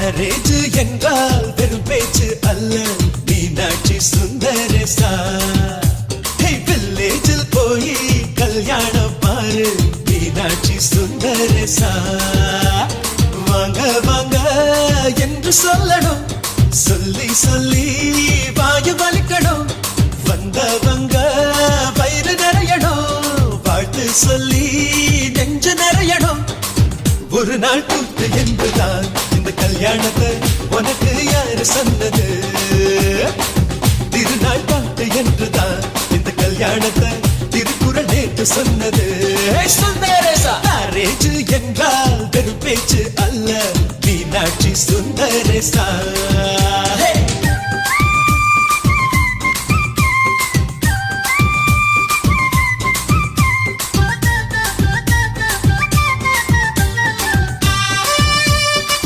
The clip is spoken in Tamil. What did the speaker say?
மேரேஜ் என்றால் வெறும் பேச்சு அல்ல மீனாட்சி சுந்தரேசா வில்லேஜில் போய் கல்யாணம் பாரு மீனாட்சி சுந்தரேசா வாங்க வாங்க என்று சொல்லணும் சொல்லி சொல்லி வாயு வலிக்கணும் வந்தவங்க வயிறு நிறையணும் வாழ்த்து சொல்லி நெஞ்சு நிறையணும் ஒரு நாள் கூத்து என்புதான் இந்த கல்யாணத்தை உனக்கு யாரு சொன்னது திருநாள் பாட்டு என்றுதான் இந்த கல்யாணத்தை திருக்குறள் நேற்று சொன்னது சுந்தரேசா மேரேஜ் என்றால் வெறும் பேச்சு அல்ல மீனாட்சி சுந்தரேசா